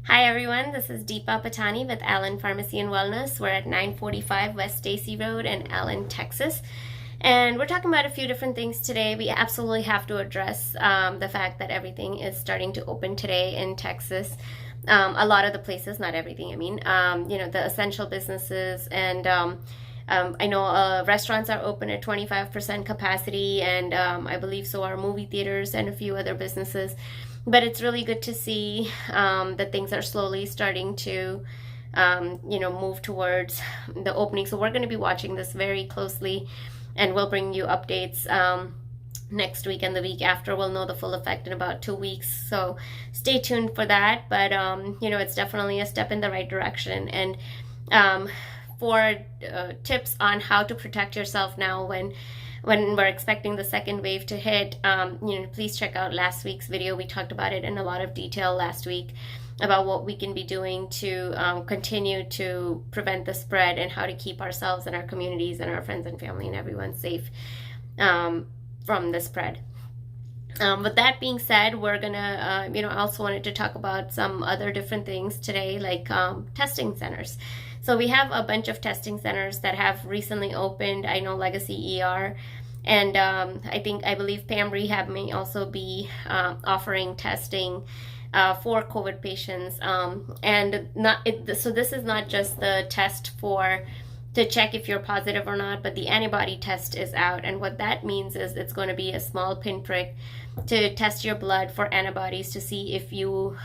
Hi everyone, this is Deepa Patani with Allen Pharmacy and Wellness. We're at 945 West Stacy Road in Allen, Texas. And we're talking about a few different things today. We absolutely have to address the fact that everything is starting to open today in Texas. A lot of the places, not everything, the essential businesses and I know restaurants are open at 25% capacity, and I believe so are movie theaters and a few other businesses. But it's really good to see that things are slowly starting to, move towards the opening. So we're going to be watching this very closely, and we'll bring you updates next week and the week after. We'll know the full effect in about 2 weeks. So stay tuned for that. But, it's definitely a step in the right direction. And for tips on how to protect yourself now when we're expecting the second wave to hit, please check out last week's video. We talked about it in a lot of detail last week about what we can be doing to continue to prevent the spread and how to keep ourselves and our communities and our friends and family and everyone safe from the spread. With that being said, we're gonna, I also wanted to talk about some other different things today, like testing centers. So we have a bunch of testing centers that have recently opened. I know Legacy ER, and I believe Pam Rehab may also be offering testing for COVID patients. So this is not just the test to check if you're positive or not, but the antibody test is out. And what that means is it's going to be a small pinprick to test your blood for antibodies to see if you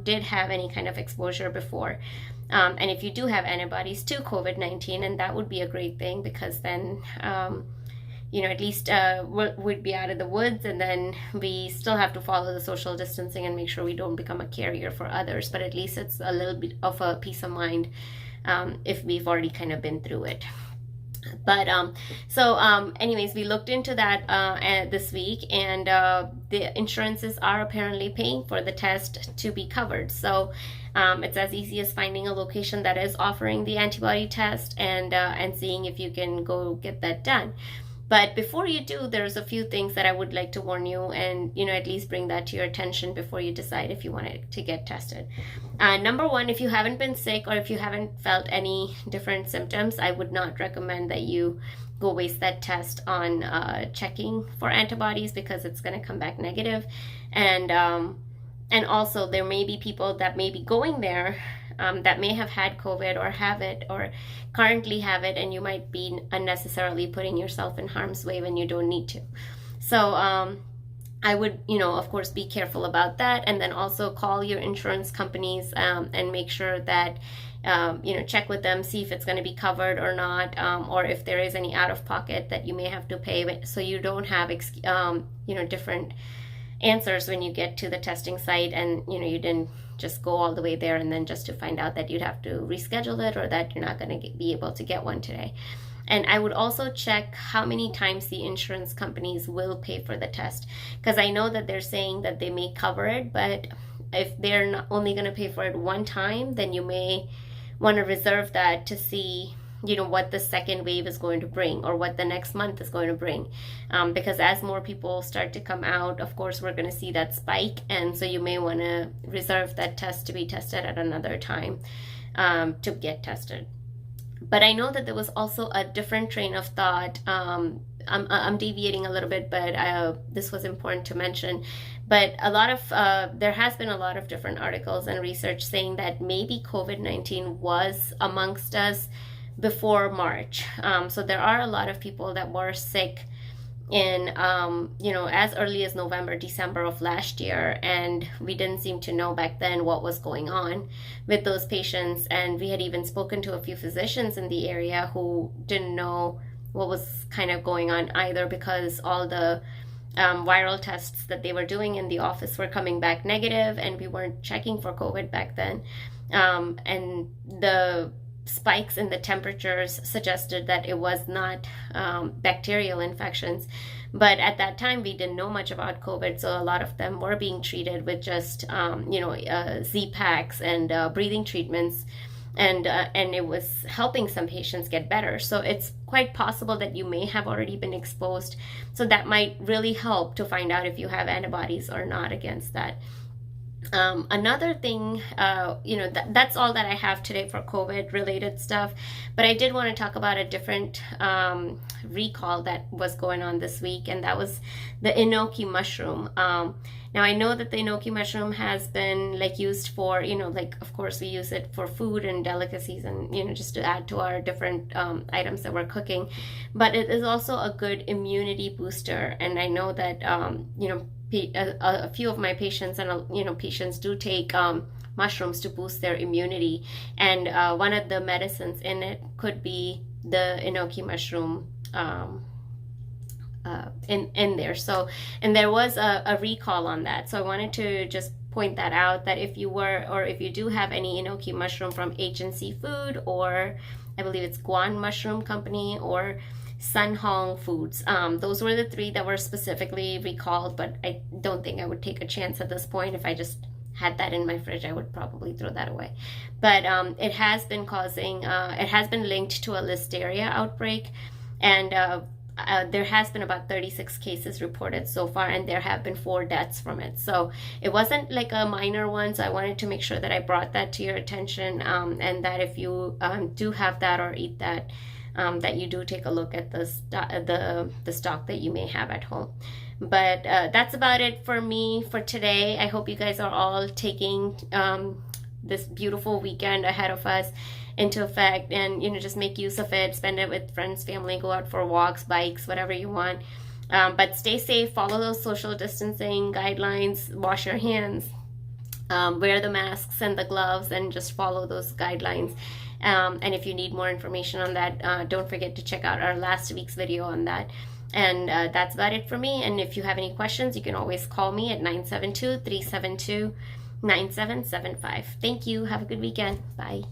did have any kind of exposure before. And if you do have antibodies to COVID-19, and that would be a great thing, because then, at least we'd be out of the woods, and then we still have to follow the social distancing and make sure we don't become a carrier for others. But at least it's a little bit of a peace of mind if we've already kind of been through it. But anyways, we looked into that this week, and the insurances are apparently paying for the test to be covered. So it's as easy as finding a location that is offering the antibody test and seeing if you can go get that done. But before you do, there's a few things that I would like to warn you and, at least bring that to your attention before you decide if you want to get tested. Number one, if you haven't been sick or if you haven't felt any different symptoms, I would not recommend that you go waste that test on checking for antibodies, because it's going to come back negative. And also, there may be people that may be going there that may have had COVID or have it or currently have it, and you might be unnecessarily putting yourself in harm's way when you don't need to. So I would, of course, be careful about that, and then also call your insurance companies and make sure that, check with them, see if it's going to be covered or not, or if there is any out of pocket that you may have to pay, so you don't have, different answers when you get to the testing site and you didn't just go all the way there and then just to find out that you'd have to reschedule it or that you're not going to be able to get one today. And I would also check how many times the insurance companies will pay for the test, because I know that they're saying that they may cover it, but if they're not only going to pay for it one time, then you may want to reserve that to see what the second wave is going to bring or what the next month is going to bring, because as more people start to come out, of course, we're going to see that spike, and so you may want to reserve that test to be tested at another time to get tested. But I know that there was also a different train of thought. I'm deviating a little bit, but this was important to mention. But there has been a lot of different articles and research saying that maybe COVID-19 was amongst us before March. So there are a lot of people that were sick in, as early as November, December of last year, and we didn't seem to know back then what was going on with those patients. And we had even spoken to a few physicians in the area who didn't know what was kind of going on either, because all the viral tests that they were doing in the office were coming back negative, and we weren't checking for COVID back then. And the spikes in the temperatures suggested that it was not bacterial infections. But at that time, we didn't know much about COVID, so a lot of them were being treated with just, Z-packs and breathing treatments, and it was helping some patients get better. So it's quite possible that you may have already been exposed. So that might really help to find out if you have antibodies or not against that. Another thing, that's all that I have today for COVID related stuff. But I did want to talk about a different recall that was going on this week, and that was the Enoki mushroom. Now I know that the Enoki mushroom has been like used for, like of course we use it for food and delicacies, and just to add to our different items that we're cooking. But it is also a good immunity booster, and I know that a few of my patients and patients do take mushrooms to boost their immunity, and one of the medicines in it could be the enoki mushroom in there. So, and there was a recall on that, so I wanted to just point that out, that if you do have any enoki mushroom from H&C Food, or I believe it's Guan Mushroom Company, or Sun Hong Foods. Those were the three that were specifically recalled, but I don't think I would take a chance at this point. If I just had that in my fridge, I would probably throw that away. But it has been linked to a listeria outbreak, and there has been about 36 cases reported so far, and there have been 4 deaths from it. So it wasn't like a minor one, so I wanted to make sure that I brought that to your attention, and that if you do have that or eat that, that you do take a look at the stock that you may have at home. But that's about it for me for today. I hope you guys are all taking this beautiful weekend ahead of us into effect, and just make use of it. Spend it with friends, family, go out for walks, bikes, whatever you want. But stay safe, follow those social distancing guidelines, wash your hands, wear the masks and the gloves, and just follow those guidelines. And if you need more information on that, don't forget to check out our last week's video on that. And that's about it for me. And if you have any questions, you can always call me at 972-372-9775. Thank you. Have a good weekend. Bye.